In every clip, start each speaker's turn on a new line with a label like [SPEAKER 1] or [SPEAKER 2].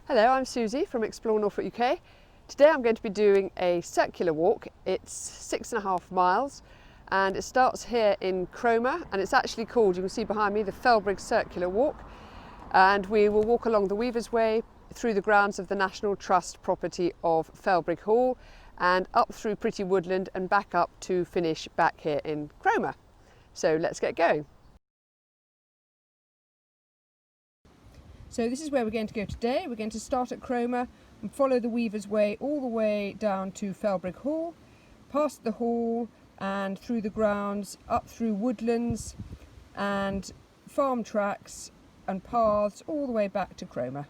[SPEAKER 1] Hello, I'm Susie from Explore Norfolk UK. Today I'm going to be doing a circular walk. It's 6.5 miles and it starts here in Cromer, and it's actually called, you can see behind me, the Felbrigg Circular Walk, and we will walk along the Weavers' Way through the grounds of the National Trust property of Felbrigg Hall and up through Pretty Woodland and back up to finish back here in Cromer. So let's get going. So this is where we're going to go today. We're going to start at Cromer and follow the Weavers' Way all the way down to Felbrigg Hall, past the hall and through the grounds, up through woodlands and farm tracks and paths all the way back to Cromer.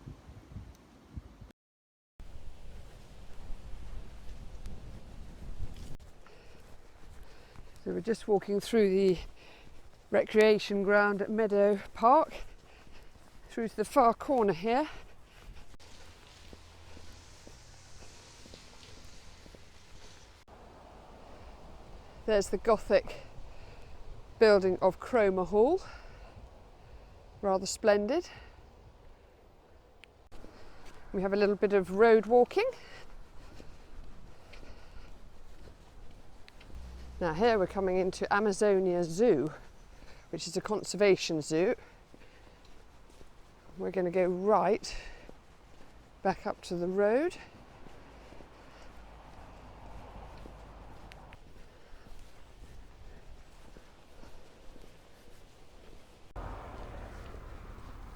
[SPEAKER 1] So we're just walking through the recreation ground at Meadow Park, through to the far corner here. There's the Gothic building of Cromer Hall, rather splendid. We have a little bit of road walking. Now here we're coming into Amazonia Zoo, which is a conservation zoo. We're going to go right back up to the road.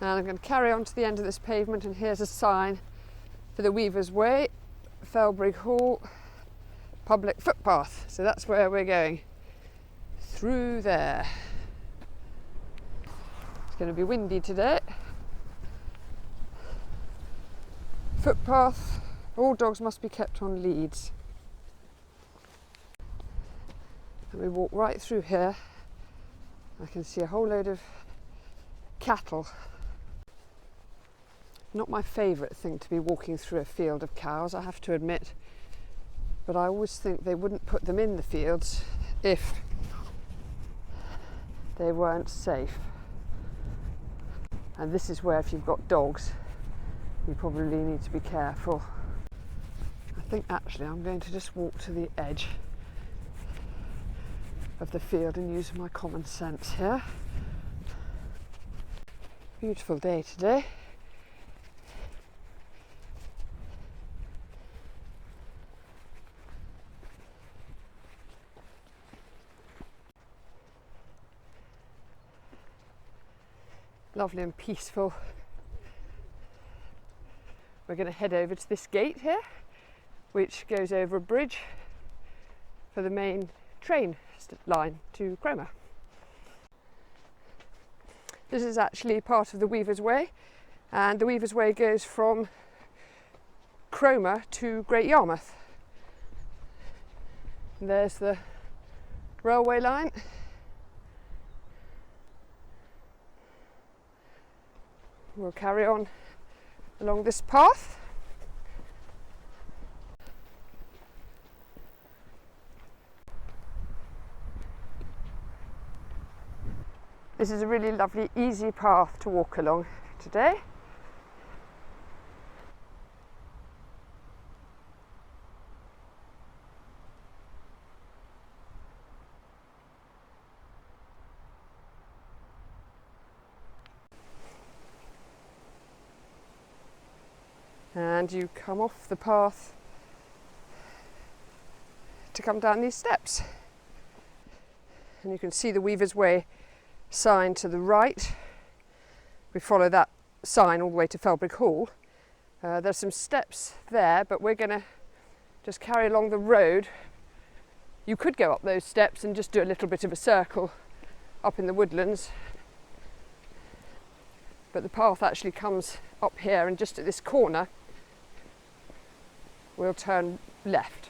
[SPEAKER 1] And I'm going to carry on to the end of this pavement, and here's a sign for the Weavers' Way, Felbrigg Hall, public footpath. So that's where we're going, through there. It's going to be windy today. Footpath, all dogs must be kept on leads. And we walk right through here. I can see a whole load of cattle. Not my favourite thing to be walking through a field of cows, I have to admit, but I always think they wouldn't put them in the fields if they weren't safe. And this is where, if you've got dogs, you probably need to be careful. I think actually I'm going to just walk to the edge of the field and use my common sense here. Beautiful day today. Lovely and peaceful. We're going to head over to this gate here, which goes over a bridge for the main train line to Cromer. This is actually part of the Weavers' Way, and the Weavers' Way goes from Cromer to Great Yarmouth. And there's the railway line. We'll carry on along this path. This is a really lovely, easy path to walk along today. And you come off the path to come down these steps. And you can see the Weavers' Way sign to the right. We follow that sign all the way to Felbrigg Hall. There's some steps there, but we're going to just carry along the road. You could go up those steps and just do a little bit of a circle up in the woodlands, but the path actually comes up here, and just at this corner we'll turn left.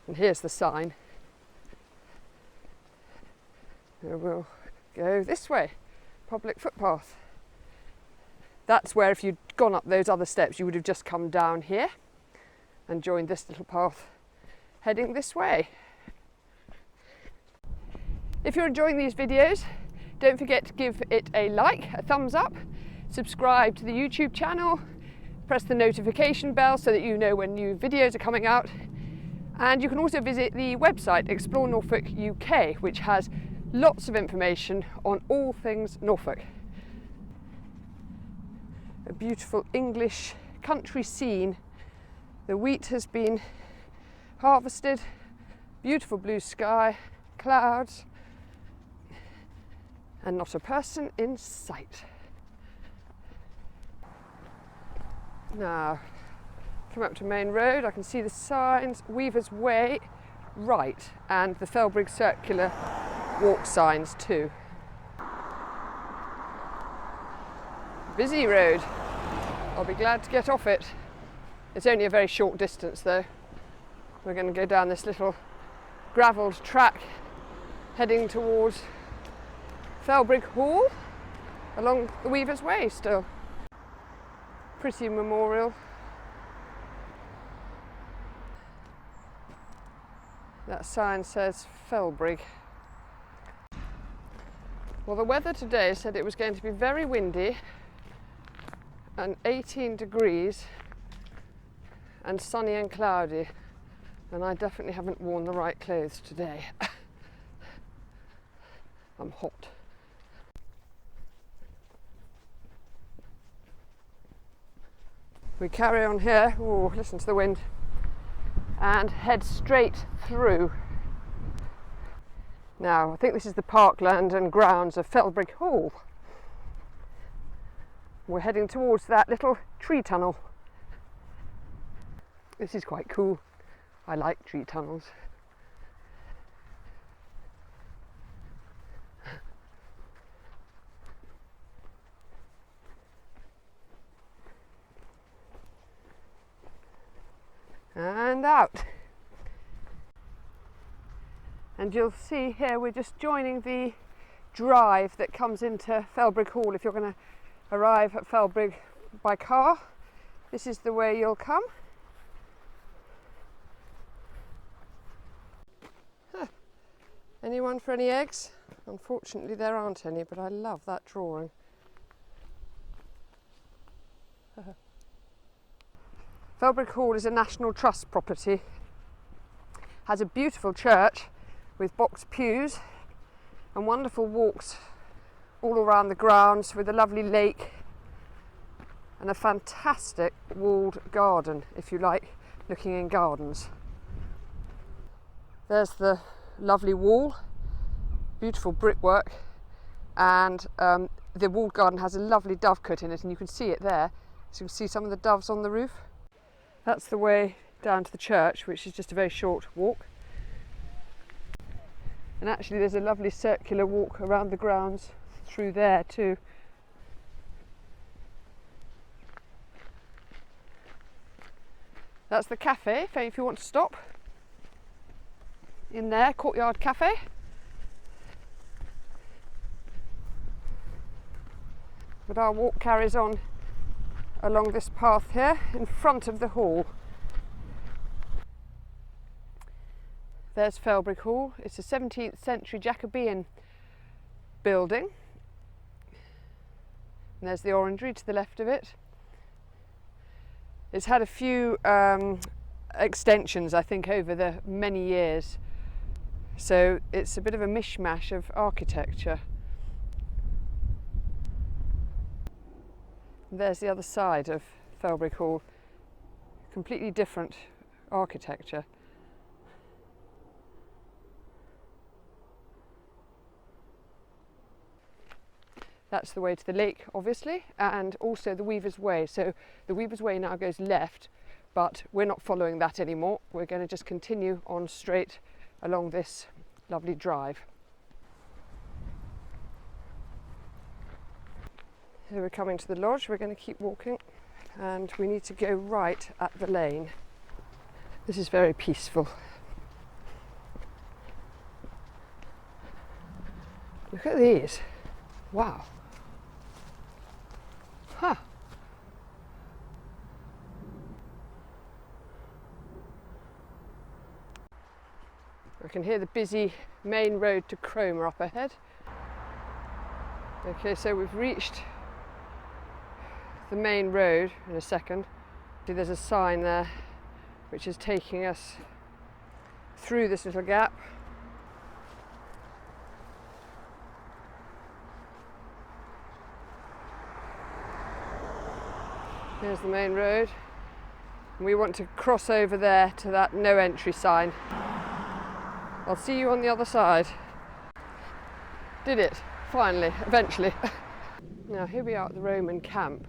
[SPEAKER 1] And here's the sign. And we'll go this way, public footpath. That's where, if you'd gone up those other steps, you would have just come down here and joined this little path heading this way. If you're enjoying these videos, don't forget to give it a like, a thumbs up. subscribe to the YouTube channel, press the notification bell so that you know when new videos are coming out. And you can also visit the website Explore Norfolk UK, which has lots of information on all things Norfolk. A beautiful English country scene. The wheat has been harvested, beautiful blue sky, clouds, and not a person in sight. Now, come up to Main Road, I can see the signs, Weaver's Way, right, and the Felbrigg Circular walk signs too. Busy road. I'll be glad to get off it. It's only a very short distance though. We're going to go down this little gravelled track heading towards Felbrigg Hall along the Weaver's Way still. Pretty memorial. That sign says Felbrigg. Well, the weather today said it was going to be very windy and 18 degrees and sunny and cloudy, and I definitely haven't worn the right clothes today. I'm hot. We carry on here, ooh, listen to the wind, and head straight through. Now, I think this is the parkland and grounds of Felbrigg Hall. We're heading towards that little tree tunnel. This is quite cool. I like tree tunnels. And out. And you'll see here we're just joining the drive that comes into Felbrigg Hall. If you're going to arrive at Felbrigg by car, this is the way you'll come. Anyone for any eggs? Unfortunately there aren't any, but I love that drawing. Felbrigg Hall is a National Trust property. Has a beautiful church with box pews and wonderful walks all around the grounds with a lovely lake and a fantastic walled garden, if you like looking in gardens. There's the lovely wall, beautiful brickwork, and the walled garden has a lovely dovecote in it, and you can see it there. So you can see some of the doves on the roof. That's the way down to the church, which is just a very short walk. And actually there's a lovely circular walk around the grounds through there too. That's the cafe, if you want to stop. In there, Courtyard Cafe. But our walk carries on along this path here in front of the hall. There's Felbrigg Hall. It's a 17th century Jacobean building. And there's the orangery to the left of it. It's had a few extensions, I think, over the many years. So it's a bit of a mishmash of architecture. And there's the other side of Felbrigg Hall. Completely different architecture. That's the way to the lake, obviously, and also the Weaver's Way. So the Weaver's Way now goes left, but we're not following that anymore. We're going to just continue on straight along this lovely drive. So we're coming to the lodge. We're going to keep walking, and we need to go right at the lane. This is very peaceful. Look at these. Wow. Huh. I can hear the busy main road to Cromer up ahead. Okay, so we've reached the main road in a second. See, there's a sign there which is taking us through this little gap. Here's the main road. And we want to cross over there to that no entry sign. I'll see you on the other side. Did it, finally, eventually. Now here we are at the Roman camp.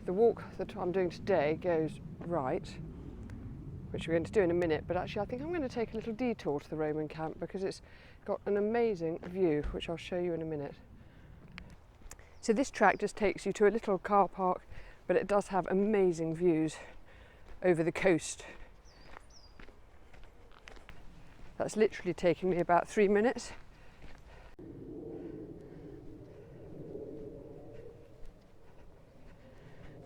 [SPEAKER 1] The walk that I'm doing today goes right, which we're going to do in a minute, but actually I think I'm going to take a little detour to the Roman camp because it's got an amazing view, which I'll show you in a minute. So this track just takes you to a little car park, but it does have amazing views over the coast. That's literally taking me about 3 minutes.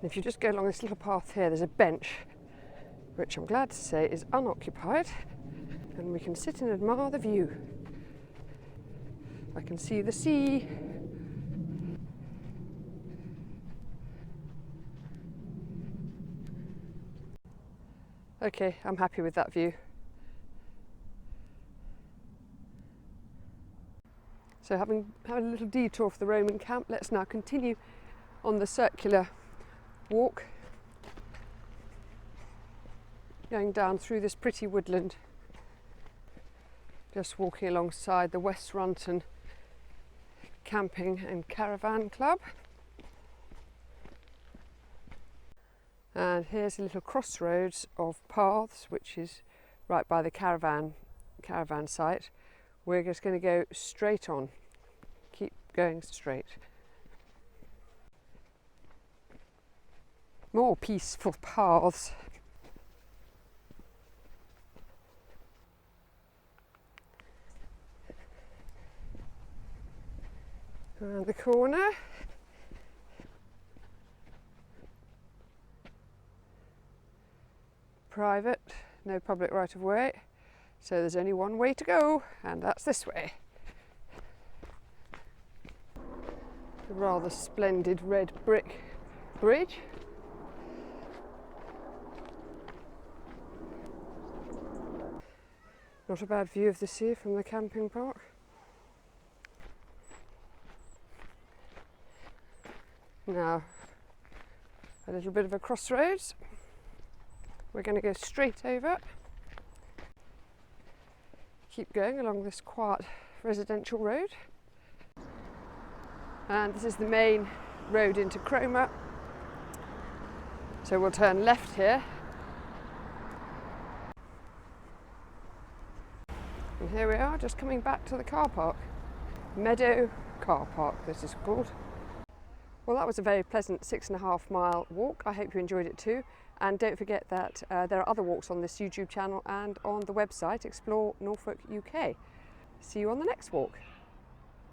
[SPEAKER 1] And if you just go along this little path here, there's a bench, which I'm glad to say is unoccupied, and we can sit and admire the view. I can see the sea. Okay, I'm happy with that view. So having had a little detour for the Roman camp, let's now continue on the circular walk, going down through this pretty woodland, just walking alongside the West Runton Camping and Caravan Club. And here's a little crossroads of paths, which is right by the caravan site. We're just going to go straight on, keep going straight. More peaceful paths. Around the corner. Private, no public right of way, so there's only one way to go, and that's this way. A rather splendid red brick bridge. Not a bad view of the sea from the camping park. Now, a little bit of a crossroads. We're going to go straight over, keep going along this quiet residential road, and this is the main road into Cromer, so we'll turn left here, and here we are just coming back to the car park, Meadow Car Park this is called. Well, that was a very pleasant 6.5 mile walk. I hope you enjoyed it too. And don't forget that there are other walks on this YouTube channel and on the website Explore Norfolk UK. See you on the next walk.